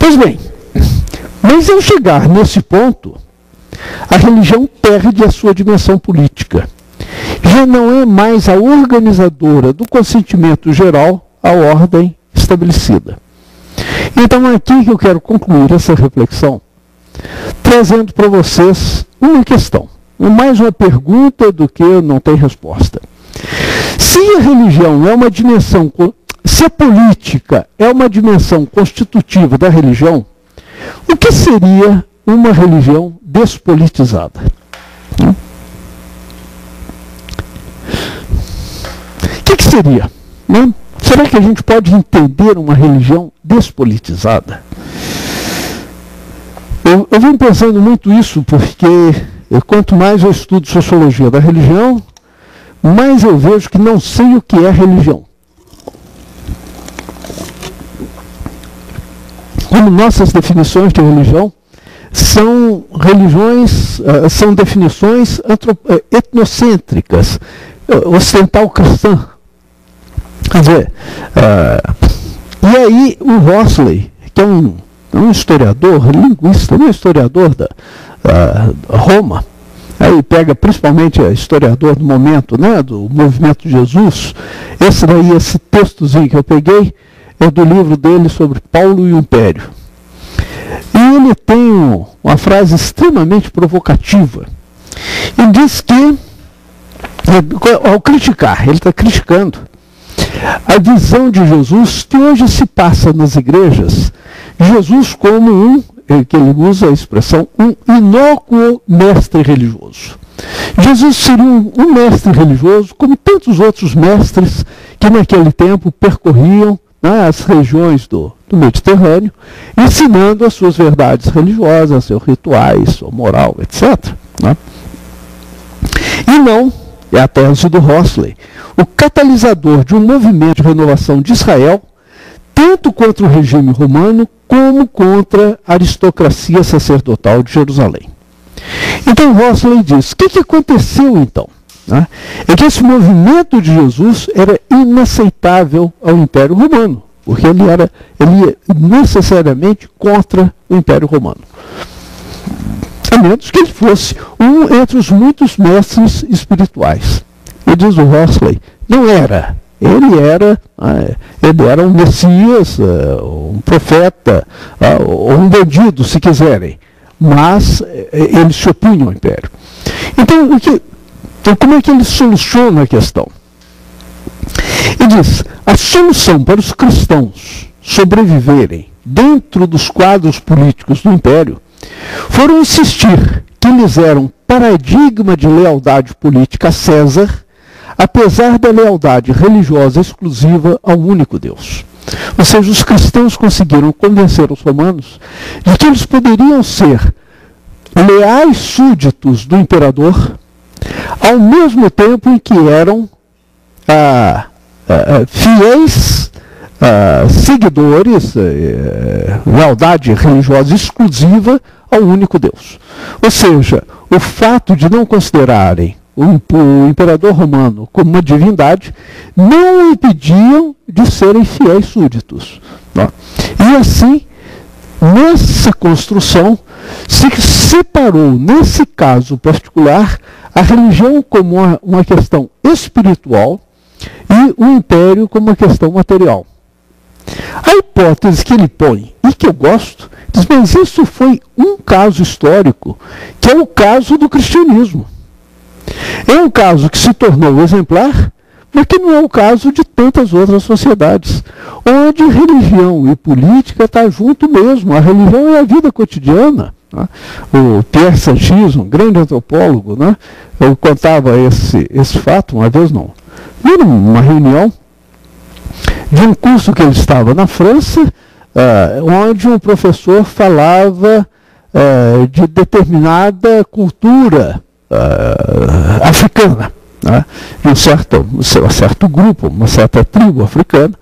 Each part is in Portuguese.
Pois bem, mas ao chegar nesse ponto, a religião perde a sua dimensão política. Já não é mais a organizadora do consentimento geral à ordem estabelecida. Então é aqui que eu quero concluir essa reflexão, trazendo para vocês uma questão, mais uma pergunta do que não tem resposta. Se a religião é uma dimensão, se a política é uma dimensão constitutiva da religião, o que seria uma religião despolitizada? O que seria? Né? Será que a gente pode entender uma religião despolitizada? Eu venho pensando muito isso porque quanto mais eu estudo sociologia da religião, mais eu vejo que não sei o que é religião. Como nossas definições de religião são são definições etnocêntricas, ocidental cristã. Quer dizer, e aí o Rossley, que é um historiador, linguista, um historiador da Roma, aí pega principalmente historiador do momento, né, do movimento de Jesus. Esse textozinho que eu peguei é do livro dele sobre Paulo e o Império. E ele tem uma frase extremamente provocativa. Ele diz que, ao criticar, ele está criticando a visão de Jesus que hoje se passa nas igrejas, Jesus como que ele usa a expressão, um inócuo mestre religioso. Jesus seria um mestre religioso, como tantos outros mestres que naquele tempo percorriam as regiões do Mediterrâneo, ensinando as suas verdades religiosas, seus rituais, sua moral, etc. Né? E não, é a tese do Rossley, o catalisador de um movimento de renovação de Israel, tanto contra o regime romano, como contra a aristocracia sacerdotal de Jerusalém. Então Rossley diz, o que aconteceu então? É que esse movimento de Jesus era inaceitável ao Império Romano, porque ele ia necessariamente contra o Império Romano. A menos que ele fosse um entre os muitos mestres espirituais. E diz o Rossley, não era. Ele era um Messias, um profeta, ou um bandido, se quiserem. Mas ele se opunha ao Império. Então, como é que ele soluciona a questão? Ele diz, a solução para os cristãos sobreviverem dentro dos quadros políticos do Império foram insistir que eles eram paradigma de lealdade política a César, apesar da lealdade religiosa exclusiva ao único Deus. Ou seja, os cristãos conseguiram convencer os romanos de que eles poderiam ser leais súditos do imperador, ao mesmo tempo em que eram fiéis seguidores, lealdade religiosa exclusiva ao único Deus. Ou seja, o fato de não considerarem o imperador romano como uma divindade não o impediam de serem fiéis súditos. E assim, nessa construção, se separou, nesse caso particular, a religião como uma questão espiritual e o império como uma questão material. A hipótese que ele põe, e que eu gosto, diz, mas isso foi um caso histórico, que é o caso do cristianismo. É um caso que se tornou exemplar, mas que não é o caso de tantas outras sociedades, onde religião e política estão junto mesmo. A religião é a vida cotidiana. Né? O Pierre Sanchis, um grande antropólogo, né? Eu contava esse fato uma vez, numa reunião de um curso que ele estava na França, onde um professor falava de determinada cultura africana, né, de um certo grupo, uma certa tribo africana,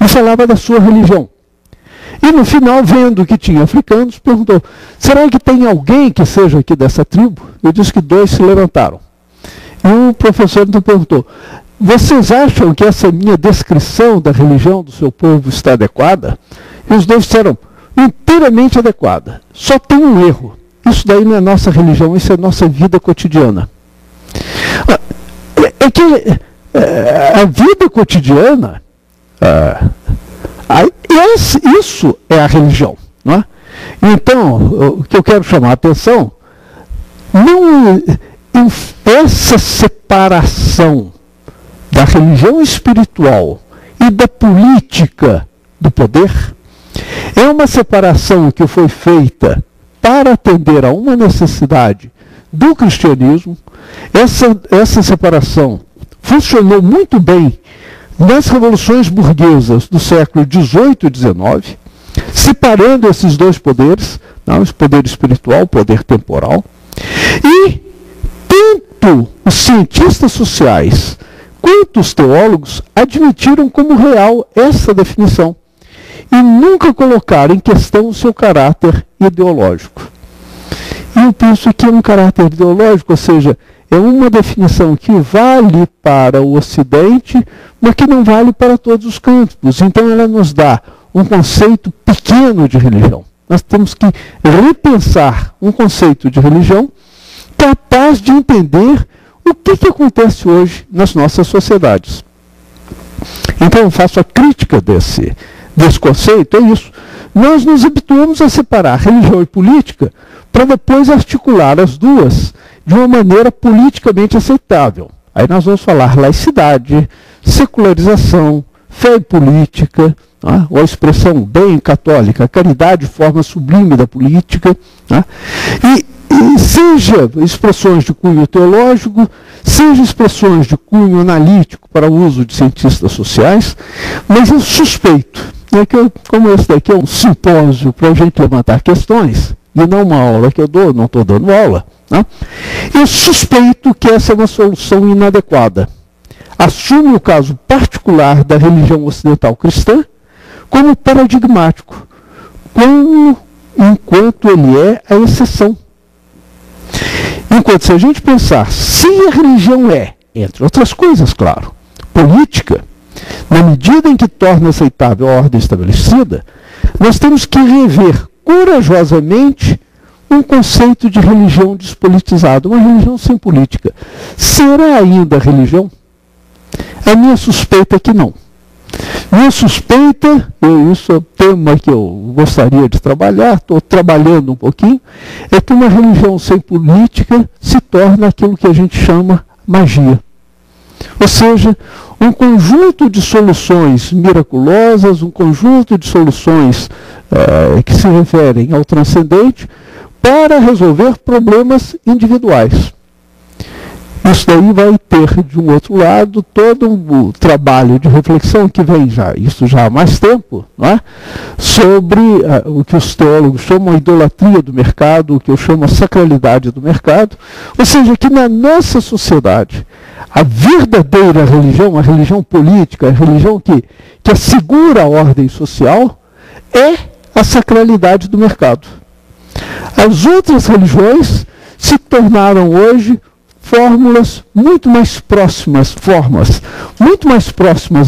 e falava da sua religião. E no final, vendo que tinha africanos, perguntou, será que tem alguém que seja aqui dessa tribo? Eu disse que 2 se levantaram. E o professor então perguntou, vocês acham que essa minha descrição da religião do seu povo está adequada? E os 2 disseram, inteiramente adequada. Só tem um erro. Isso daí não é nossa religião, isso é nossa vida cotidiana. É que a vida cotidiana, isso é a religião. Não é? Então, o que eu quero chamar a atenção, não essa separação da religião espiritual e da política do poder, é uma separação que foi feita para atender a uma necessidade do cristianismo. Essa separação funcionou muito bem nas revoluções burguesas do século XVIII e XIX, separando esses dois poderes, não, o poder espiritual, o poder temporal. E tanto os cientistas sociais quanto os teólogos admitiram como real essa definição e nunca colocaram em questão o seu caráter ideológico. E eu penso que é um caráter ideológico, ou seja, é uma definição que vale para o Ocidente, mas que não vale para todos os campos. Então ela nos dá um conceito pequeno de religião. Nós temos que repensar um conceito de religião capaz de entender o que acontece hoje nas nossas sociedades. Então eu faço a crítica desse conceito, é isso. Nós nos habituamos a separar religião e política para depois articular as duas de uma maneira politicamente aceitável. Aí nós vamos falar laicidade, secularização, fé e política, ou a expressão bem católica, caridade, forma sublime da política, e seja expressões de cunho teológico, seja expressões de cunho analítico para o uso de cientistas sociais, mas eu suspeito, que como esse daqui é um simpósio para a gente levantar questões, e não uma aula que eu dou, não estou dando aula, eu suspeito que essa é uma solução inadequada. Assume o caso particular da religião ocidental cristã como paradigmático, enquanto ele é a exceção. Enquanto se a gente pensar, se a religião é, entre outras coisas, claro, política, na medida em que torna aceitável a ordem estabelecida, nós temos que rever corajosamente um conceito de religião despolitizada, uma religião sem política. Será ainda religião? A minha suspeita é que não. Minha suspeita, isso é um tema que eu gostaria de trabalhar, estou trabalhando um pouquinho, é que uma religião sem política se torna aquilo que a gente chama magia. Ou seja, um conjunto de soluções miraculosas, um conjunto de soluções que se referem ao transcendente para resolver problemas individuais. Isso daí vai ter, de um outro lado, todo um trabalho de reflexão que vem isso já há mais tempo, não é? Sobre o que os teólogos chamam a idolatria do mercado, o que eu chamo a sacralidade do mercado. Ou seja, que na nossa sociedade, a verdadeira religião, a religião política, a religião que assegura a ordem social, é a sacralidade do mercado. As outras religiões se tornaram hoje formas muito mais próximas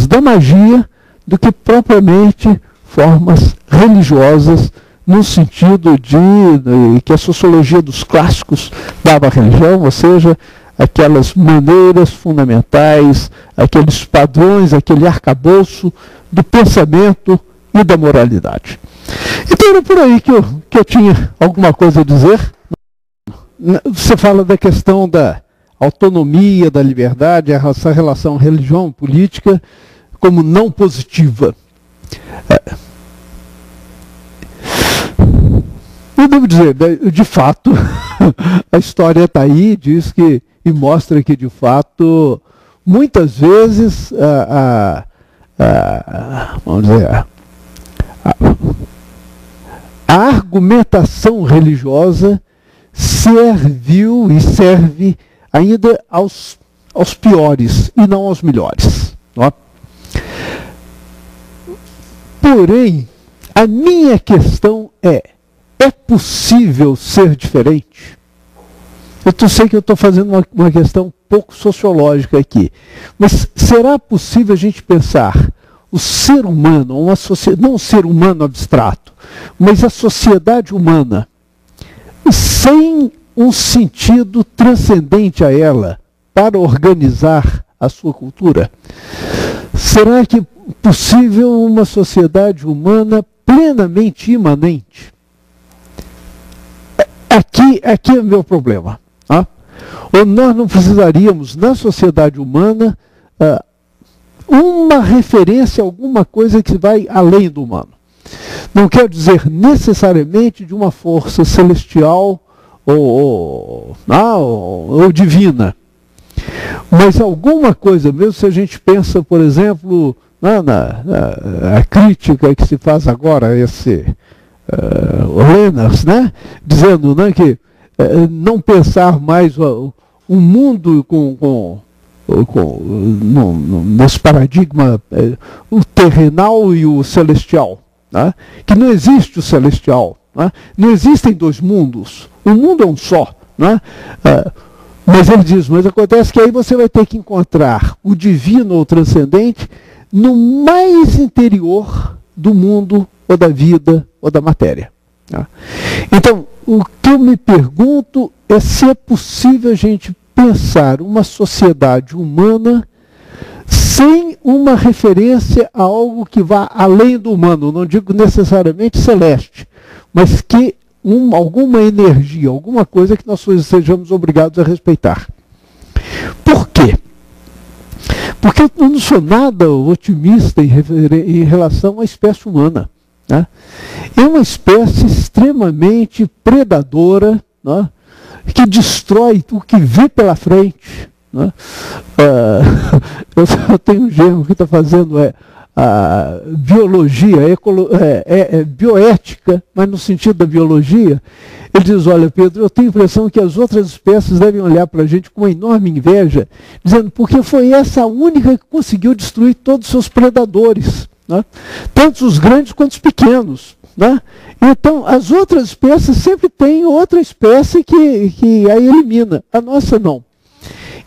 da magia do que propriamente formas religiosas, no sentido de que a sociologia dos clássicos dava à religião, ou seja, aquelas maneiras fundamentais, aqueles padrões, aquele arcabouço do pensamento e da moralidade. Então era por aí que eu tinha alguma coisa a dizer. Você fala da questão da autonomia, da liberdade, essa relação religião-política como não positiva. Eu devo dizer, de fato, a história está aí, diz que, e mostra que, de fato, muitas vezes, vamos dizer, a argumentação religiosa serviu e serve ainda aos piores e não aos melhores. Não é? Porém, a minha questão é possível ser diferente? Eu sei que eu estou fazendo uma questão um pouco sociológica aqui, mas será possível a gente pensar o ser humano, não o ser humano abstrato, mas a sociedade humana, sem um sentido transcendente a ela para organizar a sua cultura? Será que é possível uma sociedade humana plenamente imanente? Aqui é o meu problema. Ou nós não precisaríamos, na sociedade humana, uma referência a alguma coisa que vai além do humano. Não quer dizer necessariamente de uma força celestial ou divina, mas alguma coisa, mesmo se a gente pensa, por exemplo, a crítica que se faz agora a esse Lenas, né, dizendo, né, que não pensar mais um mundo nesse paradigma, o terrenal e o celestial, né? Que não existe o celestial, né? Não existem dois mundos, o mundo é um só, né? Mas ele diz, mas acontece que aí você vai ter que encontrar o divino ou transcendente no mais interior do mundo, ou da vida, ou da matéria. Tá? Então, o que eu me pergunto é se é possível a gente pensar uma sociedade humana sem uma referência a algo que vá além do humano, não digo necessariamente celeste, mas que alguma energia, alguma coisa que nós sejamos obrigados a respeitar. Por quê? Porque eu não sou nada otimista em relação à espécie humana. Né? É uma espécie extremamente predadora, né? Que destrói o que vê pela frente. Né? Eu tenho um genro que está fazendo biologia, bioética, mas no sentido da biologia. Ele diz, olha, Pedro, eu tenho a impressão que as outras espécies devem olhar para a gente com uma enorme inveja, dizendo, porque foi essa a única que conseguiu destruir todos os seus predadores, né? Tanto os grandes quanto os pequenos. Né? Então, as outras espécies sempre têm outra espécie que a elimina. A nossa não.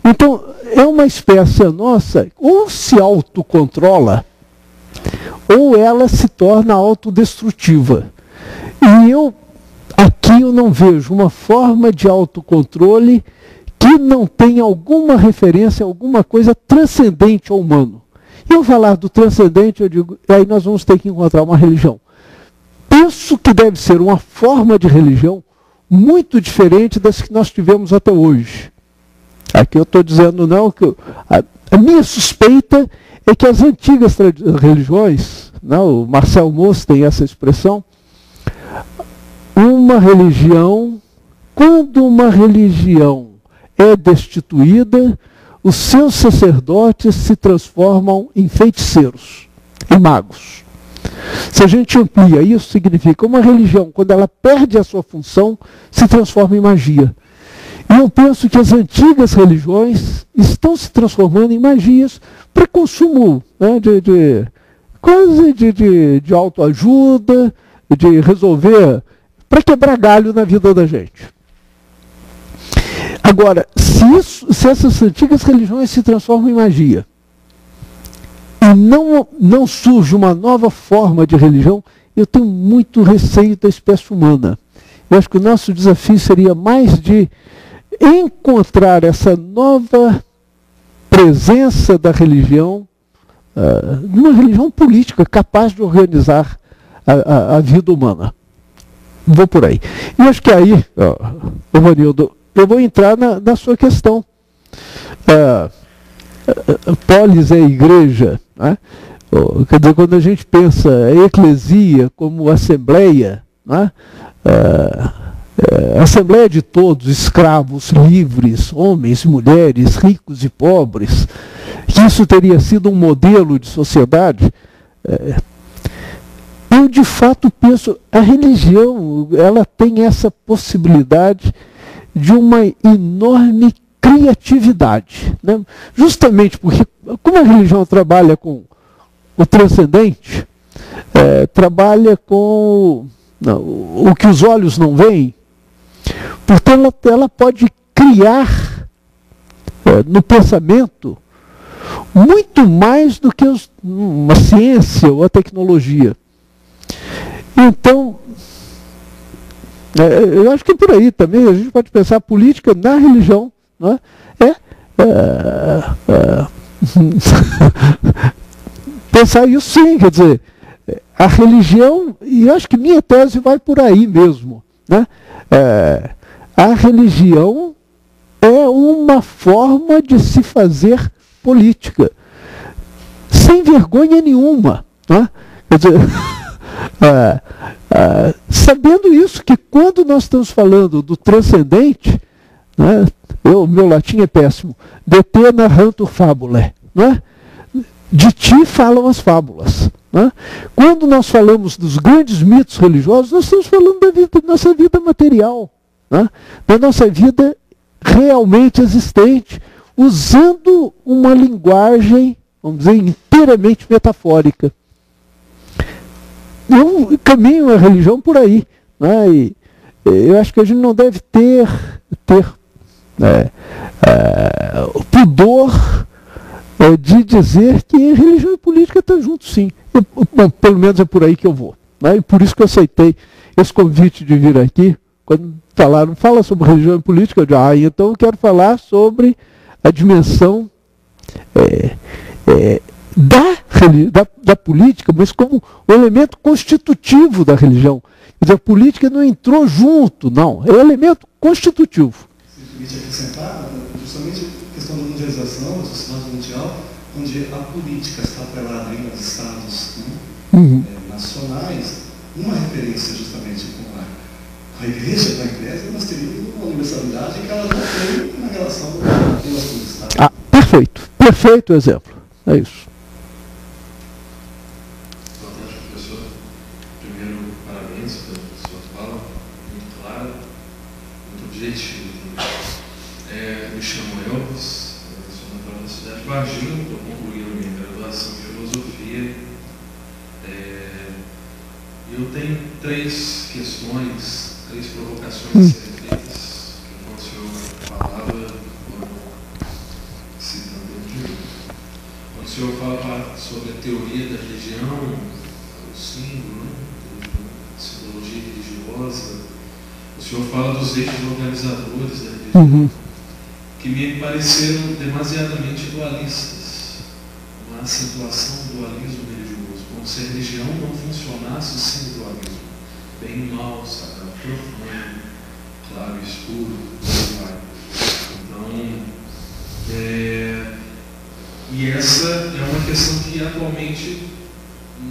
Então, é uma espécie, a nossa, ou se autocontrola, ou ela se torna autodestrutiva. E aqui eu não vejo uma forma de autocontrole que não tenha alguma referência, alguma coisa transcendente ao humano. E eu falar do transcendente, eu digo, aí nós vamos ter que encontrar uma religião. Penso que deve ser uma forma de religião muito diferente das que nós tivemos até hoje. Aqui eu estou dizendo não, que a minha suspeita é que as antigas religiões, não, o Marcel Mauss tem essa expressão, uma religião, quando uma religião é destituída, os seus sacerdotes se transformam em feiticeiros, em magos. Se a gente amplia, isso significa uma religião, quando ela perde a sua função, se transforma em magia. E eu penso que as antigas religiões estão se transformando em magias para consumo, né, quase de autoajuda, de resolver, para quebrar galho na vida da gente. Agora, se essas antigas religiões se transformam em magia, e não surge uma nova forma de religião, eu tenho muito receio da espécie humana. Eu acho que o nosso desafio seria mais de encontrar essa nova presença da religião, uma religião política capaz de organizar a vida humana. Vou por aí. E acho que aí, Evanildo, eu vou entrar na sua questão. Polis é igreja, né? Quer dizer, quando a gente pensa a eclesia como assembleia, né? Assembleia de todos, escravos, livres, homens, mulheres, ricos e pobres, que isso teria sido um modelo de sociedade, eu de fato penso, a religião, ela tem essa possibilidade de uma enorme criatividade, né? Justamente porque, como a religião trabalha com o transcendente, trabalha com o que os olhos não veem, portanto ela pode criar no pensamento muito mais do que uma ciência ou a tecnologia. Então, eu acho que por aí também a gente pode pensar a política na religião, não é? Pensar isso sim, quer dizer, a religião, e eu acho que minha tese vai por aí mesmo, né? A religião é uma forma de se fazer política, sem vergonha nenhuma, né? Quer dizer, sabendo isso, que quando nós estamos falando do transcendente, né, meu latim é péssimo, de te narrantur fabulae, né? De ti falam as fábulas. Né? Quando nós falamos dos grandes mitos religiosos, nós estamos falando da nossa vida material, né? Da nossa vida realmente existente, usando uma linguagem, vamos dizer, inteiramente metafórica. Eu caminho a religião por aí, né? E eu acho que a gente não deve ter o pudor de dizer que religião e política estão juntos, sim. Bom, pelo menos é por aí que eu vou. Né? E por isso que eu aceitei esse convite de vir aqui. Quando falaram, fala sobre religião e política, eu disse, então eu quero falar sobre a dimensão da política, mas como um elemento constitutivo da religião. Quer dizer, a política não entrou junto, não. É um elemento constitutivo. Se permite acrescentar, justamente a questão da mundialização, da sociedade mundial, onde a política está atrelada aos estados, né, nacionais, uma referência justamente com a igreja da igreja, nós teríamos uma universalidade que ela não tem na relação das coisas. Tá? Perfeito. Perfeito exemplo. É isso. Boa tarde, professor. Primeiro, parabéns pela sua fala, muito clara, muito objetiva. Me chamo Elvis, sou natural da cidade de Varginha, estou concluindo minha graduação em filosofia. Eu tenho três questões, três provocações feitas, que quando o senhor falava, citando o livro, quando o senhor fala sobre a teoria da religião, o símbolo, né, a simbologia religiosa, o senhor fala dos eixos organizadores da religião, que me pareceram demasiadamente dualistas, uma acentuação do dualismo religioso, como se a religião não funcionasse sem dualismo, bem e mal, sagrado, profano, claro e escuro, então, e essa é uma questão que atualmente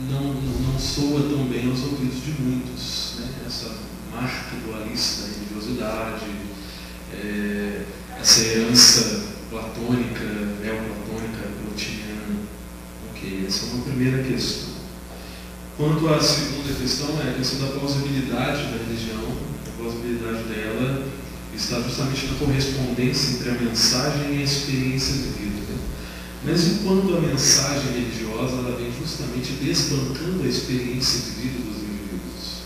não soa tão bem aos ouvidos de muitos, né? Essa marca dualista da religiosidade, essa herança platônica, neoplatônica, plotiniana. Ok, essa é uma primeira questão. Quanto à segunda questão, é a questão da plausibilidade da religião. A plausibilidade dela está justamente na correspondência entre a mensagem e a experiência de vida. Né? Mas enquanto a mensagem religiosa, ela vem justamente desbancando a experiência de vida dos indivíduos.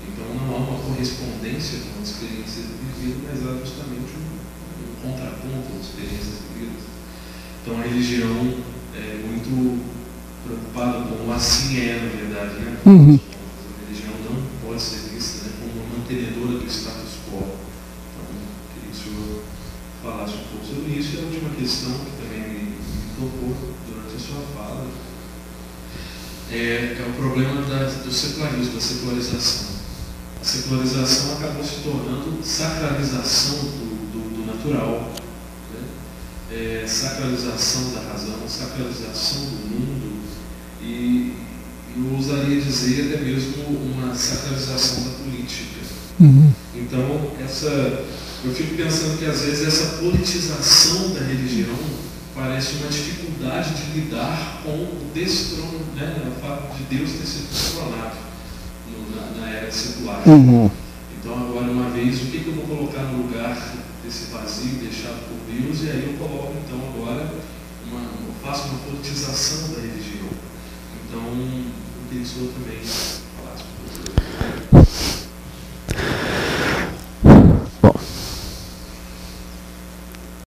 Então não há uma correspondência com a experiência de vida, mas há justamente um contraponto às experiências de vida. Então a religião é muito preocupada com o assim na verdade, né? A religião não pode ser vista, né, como uma mantenedora do status quo. Então, queria que o senhor falasse um pouco sobre isso. E a última questão, que também me tocou durante a sua fala, é o problema do secularismo, da secularização. A secularização acabou se tornando sacralização do natural, né? Sacralização da razão, sacralização do mundo, e eu ousaria dizer até mesmo uma sacralização da política. Então, eu fico pensando que às vezes essa politização da religião parece uma dificuldade de lidar com o destrono, né, o fato de Deus ter sido destronado na era secular. Então, agora, uma vez, o que eu vou colocar no lugar desse vazio deixado por Deus? E aí eu coloco, então, agora, eu faço uma politização da religião. Então, eu queria que o senhor também